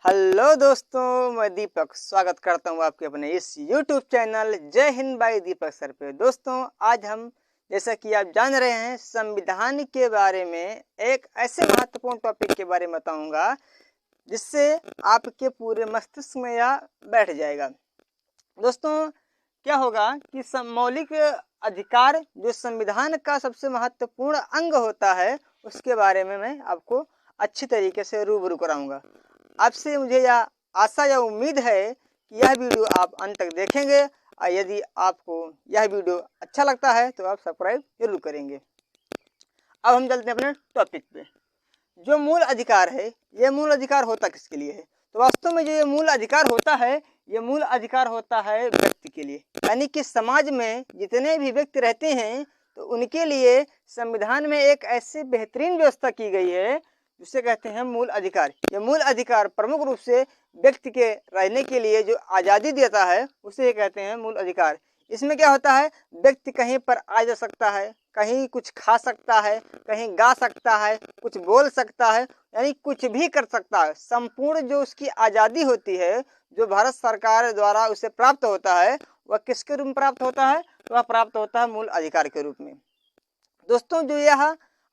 Hello दोस्तों, मैं दीपक स्वागत करता हूँ आपके अपने इस YouTube चैनल जय हिंद बाई दीपक सर पे। दोस्तों, आज हम जैसा कि आप जान रहे हैं संविधान के बारे में एक ऐसे महत्वपूर्ण टॉपिक के बारे में बताऊंगा जिससे आपके पूरे मस्तिष्क में यह बैठ जाएगा। दोस्तों, क्या होगा कि मौलिक अधिकार जो संविधान का सबसे महत्वपूर्ण अंग होता है उसके बारे में मैं आपको अच्छी तरीके से रूबरू कराऊंगा। आपसे मुझे यह आशा या उम्मीद है कि यह वीडियो आप अंत तक देखेंगे और यदि आपको यह वीडियो अच्छा लगता है तो आप सब्सक्राइब जरूर करेंगे। अब हम चलते हैं अपने टॉपिक पे। जो मूल अधिकार है, ये मूल अधिकार होता किसके लिए है? तो वास्तव में जो ये मूल अधिकार होता है, ये मूल अधिकार होता है व्यक्ति के लिए, यानी कि समाज में जितने भी व्यक्ति रहते हैं तो उनके लिए संविधान में एक ऐसी बेहतरीन व्यवस्था की गई है जिसे कहते हैं मूल अधिकार। ये मूल अधिकार प्रमुख रूप से व्यक्ति के रहने के लिए जो आज़ादी देता है उसे कहते हैं मूल अधिकार। इसमें क्या होता है, व्यक्ति कहीं पर आ जा सकता है, कहीं कुछ खा सकता है, कहीं गा सकता है, कुछ बोल सकता है, यानी कुछ भी कर सकता है। संपूर्ण जो उसकी आज़ादी होती है, जो भारत सरकार द्वारा उसे प्राप्त होता है, वह किसके रूप में प्राप्त होता है? वह प्राप्त होता है मूल अधिकार के रूप में। दोस्तों, जो यह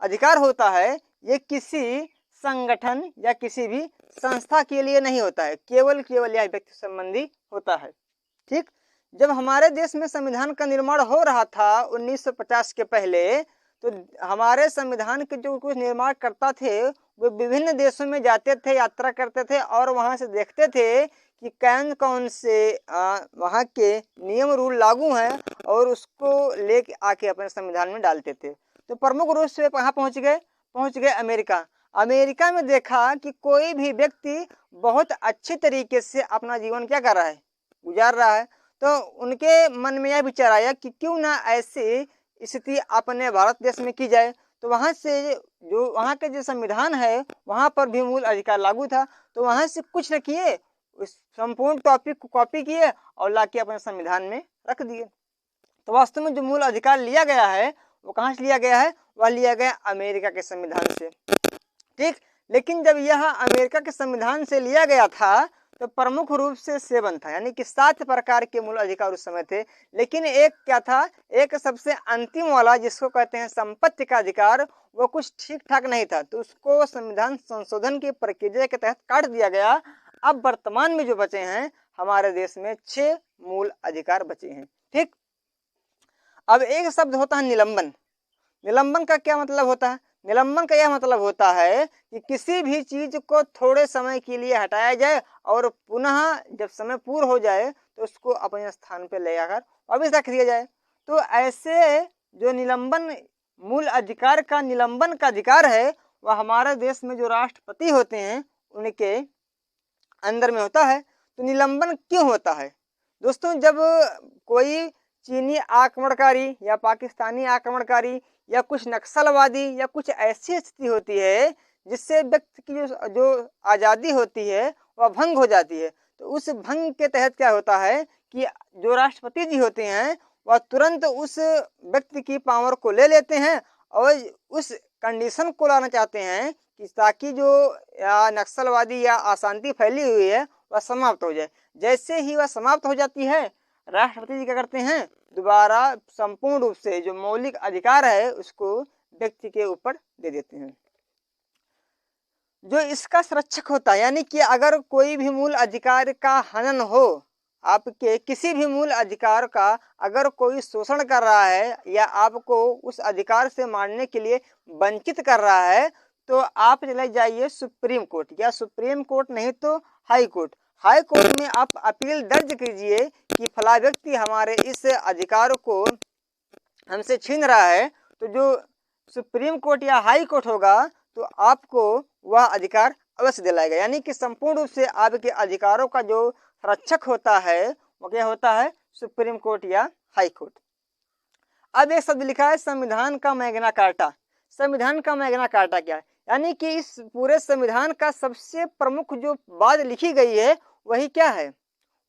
अधिकार होता है ये किसी संगठन या किसी भी संस्था के लिए नहीं होता है, केवल यह व्यक्ति संबंधी होता है। ठीक, जब हमारे देश में संविधान का निर्माण हो रहा था 1950 के पहले, तो हमारे संविधान के जो कुछ निर्माण करता थे वो विभिन्न देशों में जाते थे, यात्रा करते थे और वहां से देखते थे कि कौन कौन से वहाँ के नियम रूल लागू हैं और उसको लेके आके अपने संविधान में डालते थे। तो प्रमुख रूप से कहाँ पहुँच गए अमेरिका। अमेरिका में देखा कि कोई भी व्यक्ति बहुत अच्छे तरीके से अपना जीवन क्या कर रहा है, गुजार रहा है। तो उनके मन में यह विचार आया कि क्यों ना ऐसी स्थिति अपने भारत देश में की जाए। तो वहाँ से जो वहाँ के जो संविधान है वहाँ पर भी मूल अधिकार लागू था। तो वहाँ से कुछ न किए, उस संपूर्ण टॉपिक को कॉपी किए और लाके अपने संविधान में रख दिए। तो वास्तव में जो मूल अधिकार लिया गया है वो कहाँ से लिया गया है? वह लिया गया अमेरिका के संविधान से। ठीक, लेकिन जब यह अमेरिका के संविधान से लिया गया था तो प्रमुख रूप से 7 था, यानी कि 7 प्रकार के मूल अधिकार उस समय थे। लेकिन एक क्या था, एक सबसे अंतिम वाला जिसको कहते हैं संपत्ति का अधिकार, वो कुछ ठीक ठाक नहीं था, तो उसको संविधान संशोधन की प्रक्रिया के तहत काट दिया गया। अब वर्तमान में जो बचे हैं हमारे देश में 6 मूल अधिकार बचे हैं। ठीक, अब एक शब्द होता है निलंबन। निलंबन का क्या मतलब होता है? निलंबन का यह मतलब होता है कि किसी भी चीज को थोड़े समय के लिए हटाया जाए और पुनः जब समय पूर्ण हो जाए तो उसको अपने स्थान पर ले आकर वापस रख दिया जाए। तो ऐसे जो निलंबन मूल अधिकार का निलंबन का अधिकार है वह हमारे देश में जो राष्ट्रपति होते हैं उनके अंदर में होता है। तो निलंबन क्यों होता है? दोस्तों, जब कोई चीनी आक्रमणकारी या पाकिस्तानी आक्रमणकारी या कुछ नक्सलवादी या कुछ ऐसी स्थिति होती है जिससे व्यक्ति की जो आज़ादी होती है वह भंग हो जाती है, तो उस भंग के तहत क्या होता है कि जो राष्ट्रपति जी होते हैं वह तुरंत उस व्यक्ति की पावर को ले लेते हैं और उस कंडीशन को लाना चाहते हैं कि ताकि जो नक्सलवादी या अशांति फैली हुई है वह समाप्त हो जाए। जैसे ही वह समाप्त हो जाती है, राष्ट्रपति जी क्या करते हैं, दोबारा संपूर्ण रूप से जो मौलिक अधिकार है उसको व्यक्ति के ऊपर दे देते हैं। जो इसका संरक्षक होता है, यानी कि अगर कोई भी मूल अधिकार का हनन हो, आपके किसी भी मूल अधिकार का अगर कोई शोषण कर रहा है या आपको उस अधिकार से मारने के लिए वंचित कर रहा है, तो आप चले जाइए सुप्रीम कोर्ट, या सुप्रीम कोर्ट नहीं तो हाई कोर्ट। हाई कोर्ट में आप अपील दर्ज कीजिए कि फला व्यक्ति हमारे इस अधिकार को हमसे छीन रहा है, तो जो सुप्रीम कोर्ट या हाई कोर्ट होगा तो आपको वह अधिकार अवश्य दिलाएगा। यानी कि संपूर्ण रूप से आपके अधिकारों का जो रक्षक होता है वो क्या होता है? सुप्रीम कोर्ट या हाई कोर्ट। अब एक शब्द लिखा है संविधान का मैग्ना कार्टा। संविधान का मैग्ना कार्टा क्या है? यानी कि इस पूरे संविधान का सबसे प्रमुख जो बात लिखी गई है वही क्या है?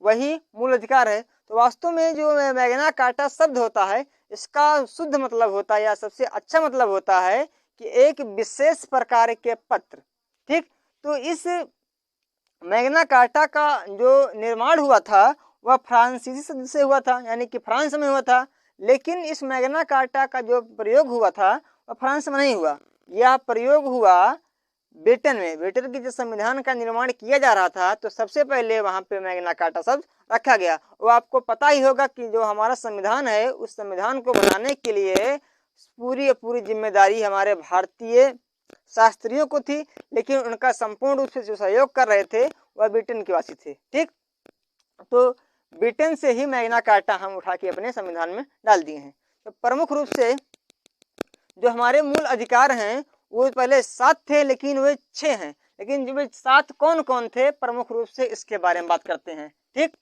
वही मूल अधिकार है। तो वास्तव में जो मैग्ना कार्टा शब्द होता है इसका शुद्ध मतलब होता है या सबसे अच्छा मतलब होता है कि एक विशेष प्रकार के पत्र। ठीक, तो इस मैग्ना कार्टा का जो निर्माण हुआ था वह फ्रांसीसी शब्द से हुआ था, यानी कि फ्रांस में हुआ था। लेकिन इस मैग्ना कार्टा का जो प्रयोग हुआ था वह फ्रांस में नहीं हुआ, यह प्रयोग हुआ ब्रिटेन में। ब्रिटेन के जो संविधान का निर्माण किया जा रहा था तो सबसे पहले वहां पे मैग्ना कार्टा शब्द रखा गया। वो आपको पता ही होगा कि जो हमारा संविधान है उस संविधान को बनाने के लिए पूरी जिम्मेदारी हमारे भारतीय शास्त्रियों को थी, लेकिन उनका संपूर्ण रूप से जो सहयोग कर रहे थे वह ब्रिटेन के वासी थे। ठीक, तो ब्रिटेन से ही मैग्ना कार्टा हम उठा के अपने संविधान में डाल दिए हैं। तो प्रमुख रूप से जो हमारे मूल अधिकार हैं वो पहले 7 थे, लेकिन वे 6 हैं। लेकिन जो 7 कौन कौन थे प्रमुख रूप से इसके बारे में बात करते हैं। ठीक,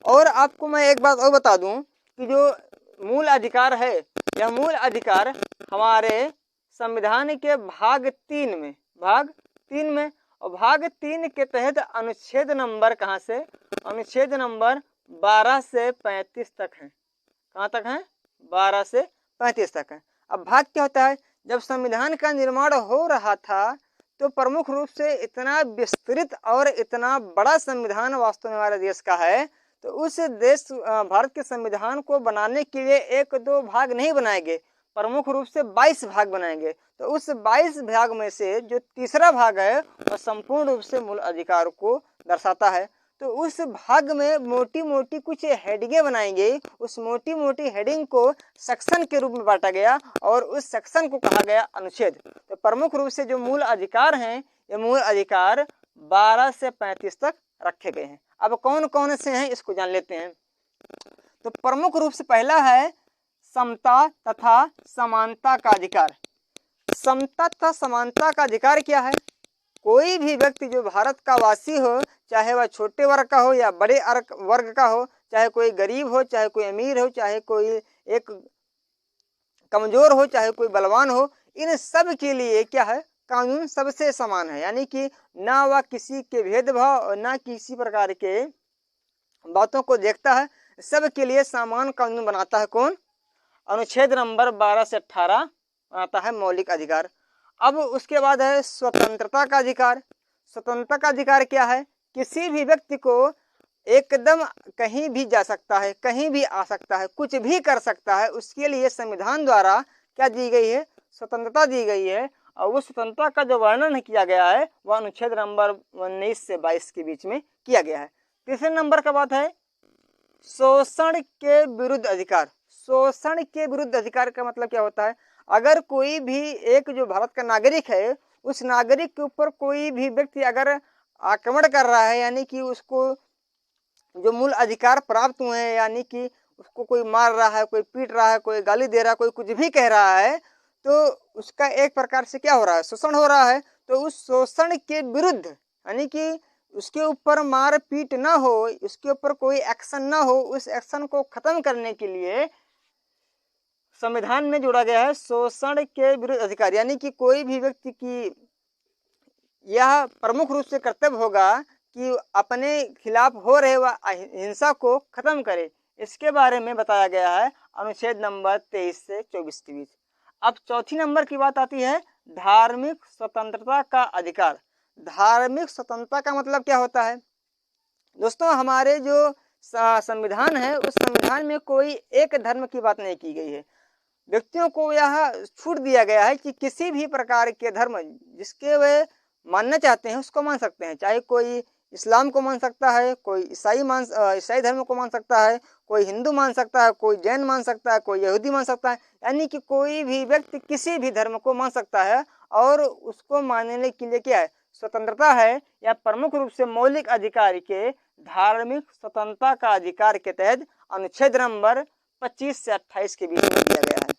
और आपको मैं एक बात और बता दूं कि जो मूल अधिकार है, यह मूल अधिकार हमारे संविधान के भाग 3 में और भाग 3 के तहत अनुच्छेद नंबर कहाँ से, अनुच्छेद नंबर 12 से 35 तक है। कहाँ तक है? 12 से 35 तक है। अब भाग क्या होता है? जब संविधान का निर्माण हो रहा था तो प्रमुख रूप से इतना विस्तृत और इतना बड़ा संविधान वास्तव में हमारे देश का है, तो उस देश भारत के संविधान को बनाने के लिए 1-2 भाग नहीं बनाएंगे, प्रमुख रूप से 22 भाग बनाएंगे। तो उस 22 भाग में से जो तीसरा भाग है वह संपूर्ण रूप से मूल अधिकार को दर्शाता है। तो उस भाग में मोटी मोटी कुछ हेडिंगें बनाई गई, उस मोटी मोटी हेडिंग को सेक्शन के रूप में बांटा गया और उस सेक्शन को कहा गया अनुच्छेद। तो प्रमुख रूप से जो मूल अधिकार हैं ये मूल अधिकार 12 से 35 तक रखे गए हैं। अब कौन कौन से हैं इसको जान लेते हैं। तो प्रमुख रूप से पहला है समता तथा समानता का अधिकार। समता तथा समानता का अधिकार क्या है? कोई भी व्यक्ति जो भारत का वासी हो, चाहे वह छोटे वर्ग का हो या बड़े वर्ग का हो, चाहे कोई गरीब हो, चाहे कोई अमीर हो, चाहे कोई एक कमजोर हो, चाहे कोई बलवान हो, इन सब के लिए क्या है? कानून सबसे समान है, यानी कि ना वह किसी के भेदभाव और ना किसी प्रकार के बातों को देखता है, सब के लिए समान कानून बनाता है। कौन? अनुच्छेद नंबर 12 से 18 बनाता है मौलिक अधिकार। अब उसके बाद है स्वतंत्रता का अधिकार। स्वतंत्रता का अधिकार क्या है? किसी भी व्यक्ति को एकदम कहीं भी जा सकता है, कहीं भी आ सकता है, कुछ भी कर सकता है, उसके लिए संविधान द्वारा क्या दी गई है? स्वतंत्रता दी गई है। और वो स्वतंत्रता का जो वर्णन किया गया है वह अनुच्छेद नंबर 19 से 22 के बीच में किया गया है। तीसरे नंबर का बात है शोषण के विरुद्ध अधिकार। शोषण के विरुद्ध अधिकार का मतलब क्या होता है? अगर कोई भी एक जो भारत का नागरिक है उस नागरिक के ऊपर कोई भी व्यक्ति अगर आक्रमण कर रहा है, यानी कि उसको जो मूल अधिकार प्राप्त हुए हैं, यानी कि उसको कोई मार रहा है, कोई पीट रहा है, कोई गाली दे रहा है, कोई कुछ भी कह रहा है, तो उसका एक प्रकार से क्या हो रहा है? शोषण हो रहा है। तो उस शोषण के विरुद्ध, यानी कि उसके ऊपर मार पीट ना हो, उसके ऊपर कोई एक्शन ना हो, उस एक्शन को खत्म करने के लिए संविधान में जोड़ा गया है शोषण के विरुद्ध अधिकार। यानी कि कोई भी व्यक्ति की यह प्रमुख रूप से कर्तव्य होगा कि अपने खिलाफ हो रहे वह हिंसा को खत्म करे। इसके बारे में बताया गया है अनुच्छेद नंबर 23 से 24 के बीच। अब चौथी नंबर की बात आती है धार्मिक स्वतंत्रता का अधिकार। धार्मिक स्वतंत्रता का मतलब क्या होता है? दोस्तों, हमारे जो संविधान है उस संविधान में कोई एक धर्म की बात नहीं की गई है। व्यक्तियों को यह छूट दिया गया है कि किसी भी प्रकार के धर्म जिसके वे मानना चाहते हैं उसको मान सकते हैं। चाहे कोई इस्लाम को मान सकता है, कोई ईसाई धर्म को मान सकता है, कोई हिंदू मान सकता है, कोई जैन मान सकता है, कोई यहूदी मान सकता है। यानी कि कोई भी व्यक्ति किसी भी धर्म को मान सकता है और उसको मानने के लिए क्या है? स्वतंत्रता है। या प्रमुख रूप से मौलिक अधिकार के धार्मिक स्वतंत्रता का अधिकार के तहत अनुच्छेद नंबर 25 से 28 के बीच में दिया गया है।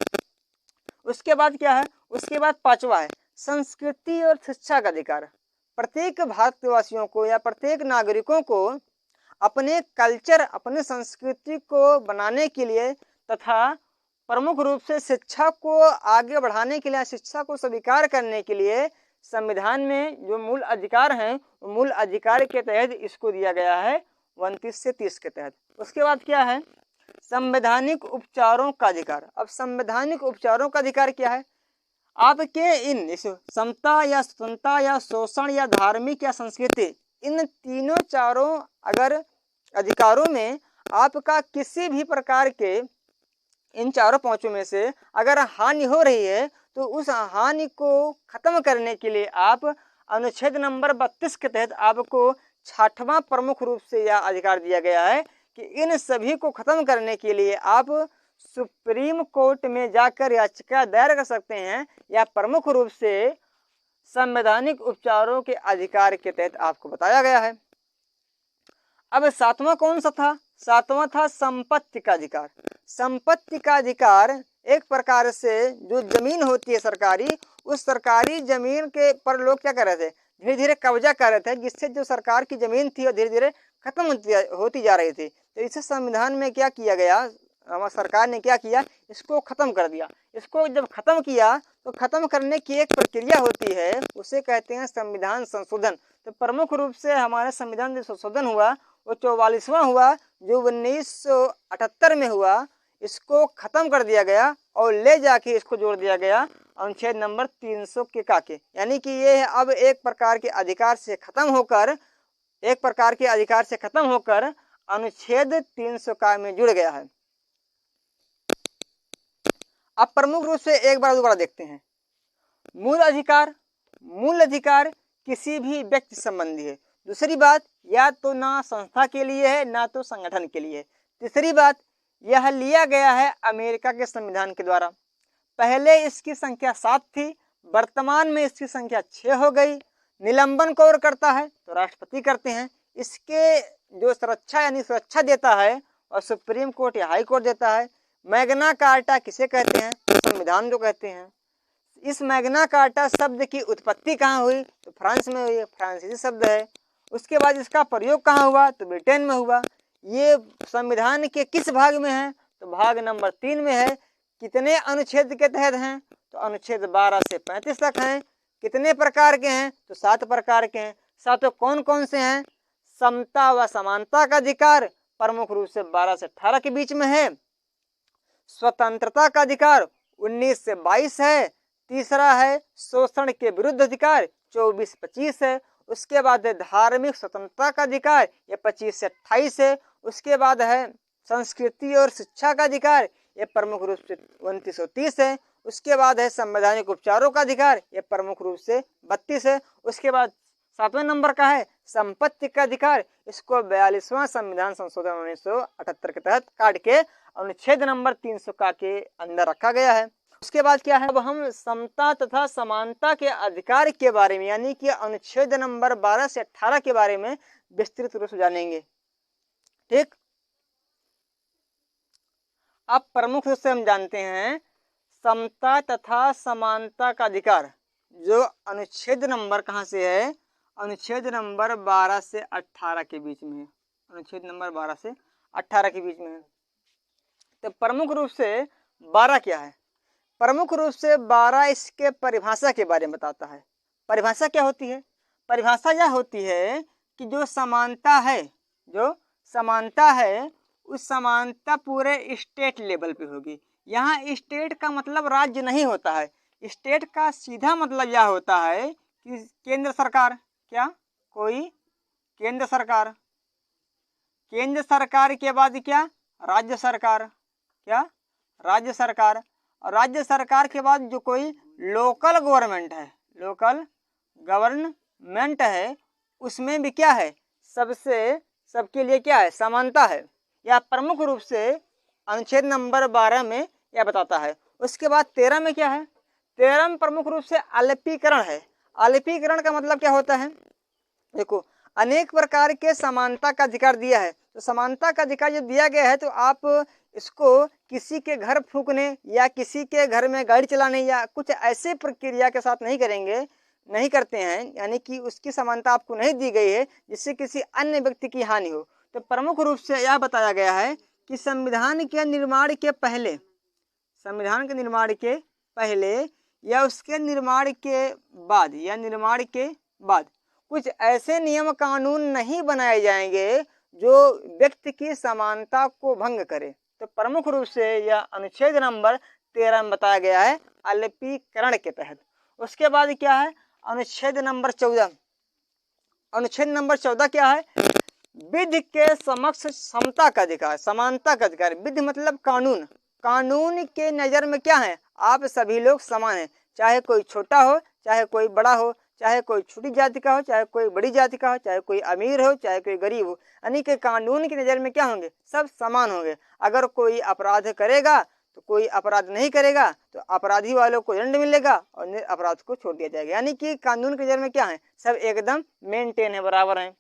उसके बाद क्या है? उसके बाद पांचवा है संस्कृति और शिक्षा का अधिकार। प्रत्येक भारतवासियों को या प्रत्येक नागरिकों को अपने कल्चर, अपने संस्कृति को बनाने के लिए तथा प्रमुख रूप से शिक्षा को आगे बढ़ाने के लिए, शिक्षा को स्वीकार करने के लिए संविधान में जो मूल अधिकार हैं मूल अधिकार के तहत इसको दिया गया है 29 से 30 के तहत। उसके बाद क्या है? संवैधानिक उपचारों का अधिकार। अब संवैधानिक उपचारों का अधिकार क्या है? आपके इन समता या स्वतंत्रता या शोषण या धार्मिक या संस्कृति, इन तीनों चारों अगर अधिकारों में आपका किसी भी प्रकार के इन चारों पांचों में से अगर हानि हो रही है तो उस हानि को खत्म करने के लिए आप अनुच्छेद नंबर 32 के तहत आपको 6वां प्रमुख रूप से यह अधिकार दिया गया है कि इन सभी को खत्म करने के लिए आप सुप्रीम कोर्ट में जाकर याचिका दायर कर सकते हैं, या प्रमुख रूप से संवैधानिक उपचारों के अधिकार के तहत आपको बताया गया है। अब 7वां कौन सा था? 7वां था संपत्ति का अधिकार। संपत्ति का अधिकार एक प्रकार से जो जमीन होती है सरकारी, उस सरकारी जमीन के पर लोग क्या कर रहे थे, धीरे धीरे कब्जा कर रहे थे, जिससे जो सरकार की जमीन थी वो धीरे धीरे खत्म होती जा रही थी। तो इसे संविधान में क्या किया गया, हमारी सरकार ने क्या किया, इसको खत्म कर दिया। इसको जब खत्म किया तो खत्म करने की एक प्रक्रिया होती है, उसे कहते हैं संविधान संशोधन। तो प्रमुख रूप से हमारे संविधान जो संशोधन हुआ वो 44वां हुआ, जो 1978 में हुआ। इसको खत्म कर दिया गया और ले जाके इसको जोड़ दिया गया अनुच्छेद नंबर 300 के काके, यानी कि ये अब एक प्रकार के अधिकार से खत्म होकर अनुच्छेद 300 का में जुड़ गया है। अब प्रमुख रूप से एक बार दोबारा देखते हैं। मूल अधिकार किसी भी व्यक्ति संबंधी है। दूसरी बात, या तो ना संस्था के लिए है ना तो संगठन के लिए है। तीसरी बात, यह लिया गया है अमेरिका के संविधान के द्वारा। पहले इसकी संख्या 7 थी, वर्तमान में इसकी संख्या 6 हो गई। निलंबन कौन करता है? तो राष्ट्रपति करते हैं। इसके जो सुरक्षा देता है और सुप्रीम कोर्ट या हाई कोर्ट देता है। मैग्ना कार्टा किसे कहते हैं? तो संविधान जो कहते हैं। इस मैग्ना कार्टा शब्द की उत्पत्ति कहाँ हुई? तो फ्रांस में हुई, फ्रांसीसी शब्द है। उसके बाद इसका प्रयोग कहाँ हुआ? तो ब्रिटेन में हुआ। ये संविधान के किस भाग में है? तो भाग नंबर 3 में है। कितने अनुच्छेद के तहत हैं? तो अनुच्छेद 12 से 35 तक हैं। कितने प्रकार के हैं? तो 7 प्रकार के हैं। 7 कौन कौन से हैं? समता व समानता का अधिकार प्रमुख रूप से 12 से 18 के बीच में है। स्वतंत्रता का अधिकार 19 से 22 है। तीसरा है शोषण के विरुद्ध अधिकार 24-25 है। उसके बाद है धार्मिक स्वतंत्रता का अधिकार, ये 25 से 28 है। उसके बाद है संस्कृति और शिक्षा का अधिकार, ये प्रमुख रूप से 29 और 30 है। उसके बाद है संवैधानिक उपचारों का अधिकार, ये प्रमुख रूप से 32 है। उसके बाद 7वें नंबर का है संपत्ति का अधिकार, इसको 42वां संविधान संशोधन 1978 के तहत काट के अनुच्छेद नंबर 300 का के अंदर रखा गया है। उसके बाद क्या है, अब हम समता तथा समानता के अधिकार के बारे में, यानी कि अनुच्छेद नंबर 12 से 18 के बारे में विस्तृत रूप से जानेंगे। ठीक, अब प्रमुख रूप से हम जानते हैं समता तथा समानता का अधिकार, जो अनुच्छेद नंबर कहाँ से है? अनुच्छेद नंबर 12 से 18 के बीच में है। अनुच्छेद नंबर 12 से 18 के बीच में है। तो प्रमुख रूप से 12 क्या है? प्रमुख रूप से 12 इसके परिभाषा के बारे में बताता है। परिभाषा क्या होती है? परिभाषा यह होती है कि जो समानता है उस समानता पूरे स्टेट लेवल पे होगी। यहाँ स्टेट का मतलब राज्य नहीं होता है। स्टेट का सीधा मतलब यह होता है कि केंद्र सरकार, क्या कोई केंद्र सरकार, केंद्र सरकार के बाद क्या राज्य सरकार, क्या राज्य सरकार, और राज्य सरकार के बाद जो कोई लोकल गवर्नमेंट है, लोकल गवर्नमेंट है, उसमें भी क्या है, सबके लिए क्या है, समानता है। यह प्रमुख रूप से अनुच्छेद नंबर 12 में यह बताता है। उसके बाद 13 में क्या है? 13 में प्रमुख रूप से अल्पीकरण है। अल्पीकरण का मतलब क्या होता है? देखो, अनेक प्रकार के समानता का अधिकार दिया है। तो समानता का अधिकार जो दिया गया है, तो आप इसको किसी के घर फूकने या किसी के घर में गाड़ी चलाने या कुछ ऐसे प्रक्रिया के साथ नहीं करते हैं, यानी कि उसकी समानता आपको नहीं दी गई है जिससे किसी अन्य व्यक्ति की हानि हो। तो प्रमुख रूप से यह बताया गया है कि संविधान के निर्माण के पहले या उसके निर्माण के बाद कुछ ऐसे नियम कानून नहीं बनाए जाएंगे जो व्यक्ति की समानता को भंग करे। तो प्रमुख रूप से यह अनुच्छेद नंबर 13 में बताया गया है अल्पीकरण के तहत। उसके बाद क्या है, अनुच्छेद नंबर 14। अनुच्छेद नंबर 14 क्या है, विधि के समक्ष समता का अधिकार, समानता का अधिकार। विधि मतलब कानून, कानून के नजर में क्या है, आप सभी लोग समान हैं, चाहे कोई छोटा हो चाहे कोई बड़ा हो, चाहे कोई छोटी जाति का हो चाहे कोई बड़ी जाति का हो, चाहे कोई अमीर हो चाहे कोई गरीब हो, यानी कि कानून की नज़र में क्या होंगे, सब समान होंगे। अगर कोई अपराध करेगा तो कोई अपराध नहीं करेगा तो अपराधी वालों को दंड मिलेगा और अपराध को छोड़ दिया जाएगा, यानी कि कानून की नज़र में क्या है, सब एकदम मेंटेन है, बराबर है।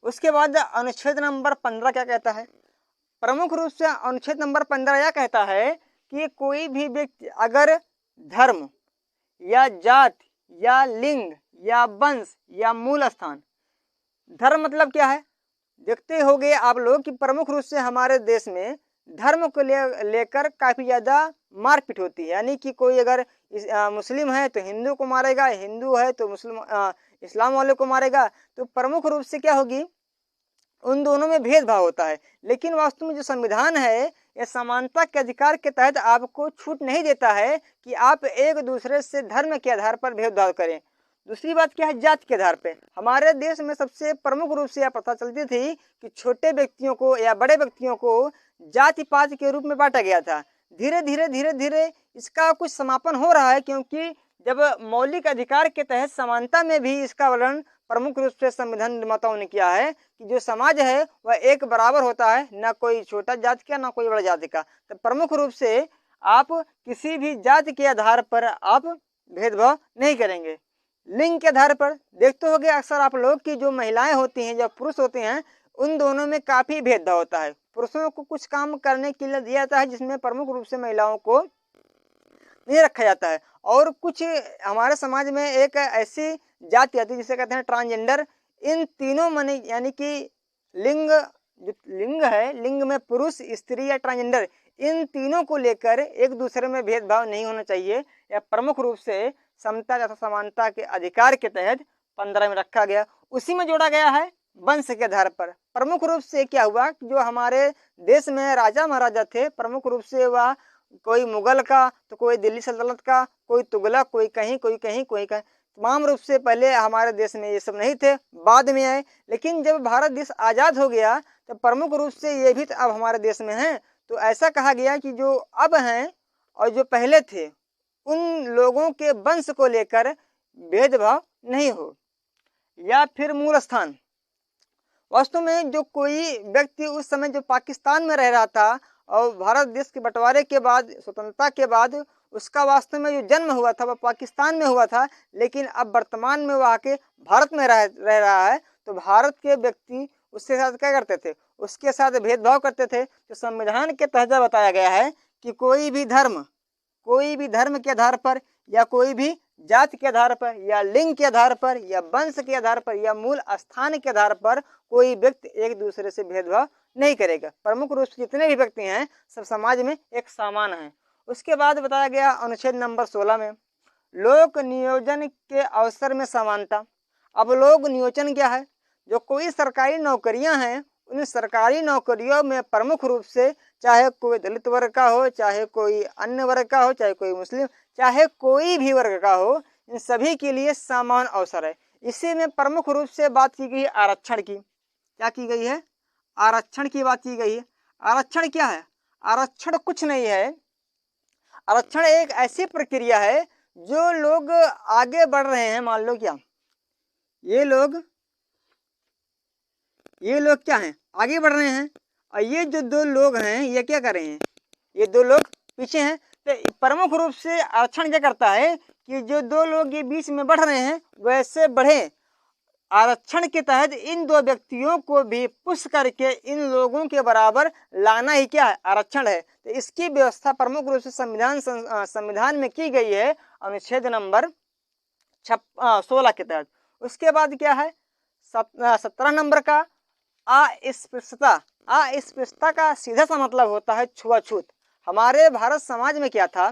उसके बाद अनुच्छेद नंबर 15 क्या कहता है, प्रमुख रूप से अनुच्छेद नंबर 15 यह कहता है कि कोई भी व्यक्ति अगर धर्म या जाति या लिंग या वंश या मूल स्थान, धर्म मतलब क्या है, देखते होंगे आप लोग कि प्रमुख रूप से हमारे देश में धर्म को लेकर काफ़ी ज़्यादा मारपीट होती है, यानी कि कोई अगर मुस्लिम है तो हिंदू को मारेगा, हिंदू है तो इस्लाम वाले को मारेगा। तो प्रमुख रूप से क्या होगी, उन दोनों में भेदभाव होता है। लेकिन वास्तव में जो संविधान है यह समानता के अधिकार के तहत आपको छूट नहीं देता है कि आप एक दूसरे से धर्म के आधार पर भेदभाव करें। दूसरी बात क्या है, जाति के आधार पे हमारे देश में सबसे प्रमुख रूप से यह प्रथा चलती थी कि छोटे व्यक्तियों को या बड़े व्यक्तियों को जाति पाति के रूप में बांटा गया था। धीरे धीरे इसका कुछ समापन हो रहा है, क्योंकि जब मौलिक अधिकार के तहत समानता में भी इसका वर्णन प्रमुख रूप से संविधान निर्माताओं ने किया है कि जो समाज है वह एक बराबर होता है, ना कोई छोटा जाति का ना कोई बड़ा जाति का। तो प्रमुख रूप से आप किसी भी जाति के आधार पर आप भेदभाव नहीं करेंगे। लिंग के आधार पर देखते होंगे अक्सर आप लोग कि जो महिलाएं होती हैं, जो पुरुष होते हैं, उन दोनों में काफी भेदभाव होता है। पुरुषों को कुछ काम करने के लिए दिया जाता है जिसमें प्रमुख रूप से महिलाओं को नहीं रखा जाता है। और कुछ हमारे समाज में एक ऐसी जाति आती है जिसे कहते हैं ट्रांसजेंडर। इन तीनों माने यानी कि लिंग, जो लिंग है, लिंग में पुरुष, स्त्री या ट्रांसजेंडर, इन तीनों को लेकर एक दूसरे में भेदभाव नहीं होना चाहिए। यह प्रमुख रूप से समता तथा समानता के अधिकार के तहत 15 में रखा गया। उसी में जोड़ा गया है वंश के आधार पर। प्रमुख रूप से क्या हुआ कि जो हमारे देश में राजा महाराजा थे, प्रमुख रूप से वह कोई मुगल का तो कोई दिल्ली सल्तनत का, कोई तुगलक, कोई कहीं कोई कहीं कोई कहीं, तमाम रूप से पहले हमारे देश में ये सब नहीं थे, बाद में आए। लेकिन जब भारत देश आज़ाद हो गया तो प्रमुख रूप से ये भी अब हमारे देश में हैं। तो ऐसा कहा गया कि जो अब हैं और जो पहले थे उन लोगों के वंश को लेकर भेदभाव नहीं हो। या फिर मूल स्थान, वास्तव में जो कोई व्यक्ति उस समय जो पाकिस्तान में रह रहा था और भारत देश के बंटवारे के बाद, स्वतंत्रता के बाद उसका वास्तव में जो जन्म हुआ था वह पाकिस्तान में हुआ था, लेकिन अब वर्तमान में वह आके भारत में रह रहा है, तो भारत के व्यक्ति उसके साथ क्या करते थे, उसके साथ भेदभाव करते थे। तो संविधान के तहत बताया गया है कि कोई भी धर्म के आधार पर या कोई भी जाति के आधार पर या लिंग के आधार पर या वंश के आधार पर या मूल स्थान के आधार पर कोई व्यक्ति एक दूसरे से भेदभाव नहीं करेगा। प्रमुख रूप से जितने भी व्यक्ति हैं सब समाज में एक समान है। उसके बाद बताया गया अनुच्छेद नंबर 16 में लोक नियोजन के अवसर में समानता। अब लोक नियोजन क्या है, जो कोई सरकारी नौकरियां हैं उन सरकारी नौकरियों में प्रमुख रूप से चाहे कोई दलित वर्ग का हो, चाहे कोई अन्य वर्ग का हो, चाहे कोई मुस्लिम, चाहे कोई भी वर्ग का हो, इन सभी के लिए समान अवसर है। इसी में प्रमुख रूप से बात की गई आरक्षण की। क्या की गई है, आरक्षण की बात की गई है। आरक्षण क्या है, आरक्षण कुछ नहीं है, आरक्षण एक ऐसी प्रक्रिया है जो लोग आगे बढ़ रहे हैं। मान लो क्या ये लोग क्या हैं, आगे बढ़ रहे हैं, और ये जो दो लोग हैं ये क्या कर रहे हैं, ये दो लोग पीछे हैं। तो प्रमुख रूप से आरक्षण क्या करता है कि जो दो लोग ये बीच में बढ़ रहे हैं वैसे बढ़े। आरक्षण के तहत इन दो व्यक्तियों को भी पुश करके इन लोगों के बराबर लाना ही क्या है, आरक्षण है। तो इसकी व्यवस्था प्रमुख रूप से संविधान में की गई है अनुच्छेद नंबर 16 के तहत। उसके बाद क्या है 17 नंबर का अस्पृश्यता। अस्पृश्यता का सीधा सा मतलब होता है छुआछूत। हमारे भारत समाज में क्या था,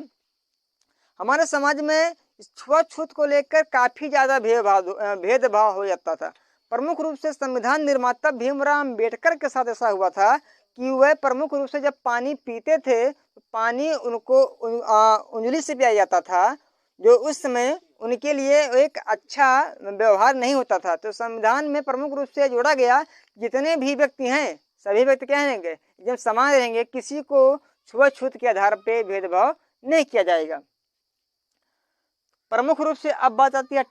हमारे समाज में छुआछूत को लेकर काफी ज्यादा भेदभाव हो जाता था। प्रमुख रूप से संविधान निर्माता भीमराव अम्बेडकर के साथ ऐसा हुआ था कि वह प्रमुख रूप से जब पानी पीते थे पानी उनको उंगली से पिया जाता था, जो उस समय उनके लिए एक अच्छा व्यवहार नहीं होता था। तो संविधान में प्रमुख रूप से जोड़ा गया, जितने भी व्यक्ति हैं सभी व्यक्ति क्या रहेंगे, जब समान रहेंगे, किसी को छुआछूत के आधार पे भेदभाव नहीं किया जाएगा। प्रमुख रूप से अब बात आती है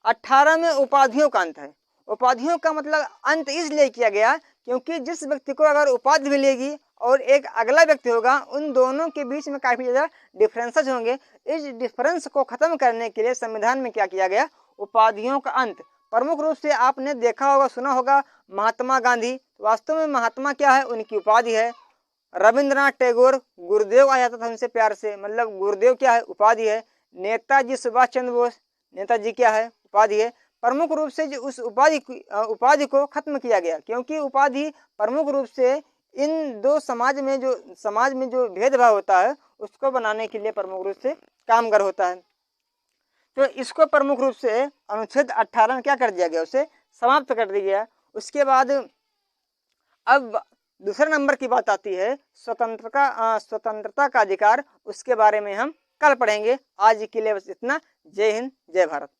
18 में उपाधियों का अंत है। उपाधियों का मतलब अंत इसलिए किया गया क्योंकि जिस व्यक्ति को अगर उपाधि मिलेगी और एक अगला व्यक्ति होगा, उन दोनों के बीच में काफी ज्यादा डिफरेंसेस होंगे। इस डिफरेंस को खत्म करने के लिए संविधान में क्या किया गया, उपाधियों का अंत। प्रमुख रूप से आपने देखा होगा, सुना होगा महात्मा गांधी। वास्तव में महात्मा क्या है, उनकी उपाधि है। रविंद्रनाथ टैगोर, गुरुदेव आ जाता था उनसे प्यार से, मतलब गुरुदेव क्या है, उपाधि है। नेताजी सुभाष चंद्र बोस, नेताजी क्या है, उपाधि है। प्रमुख रूप से जो उस उपाधि को खत्म किया गया क्योंकि उपाधि प्रमुख रूप से इन दो समाज में जो भेदभाव होता है उसको बनाने के लिए प्रमुख रूप से कामगर होता है। तो इसको प्रमुख रूप से अनुच्छेद 18 में क्या कर दिया गया, उसे समाप्त कर दिया गया। उसके बाद अब दूसरे नंबर की बात आती है स्वतंत्रता का अधिकार। उसके बारे में हम कल पढ़ेंगे। आज के लिए बस इतना। जय हिंद, जय भारत।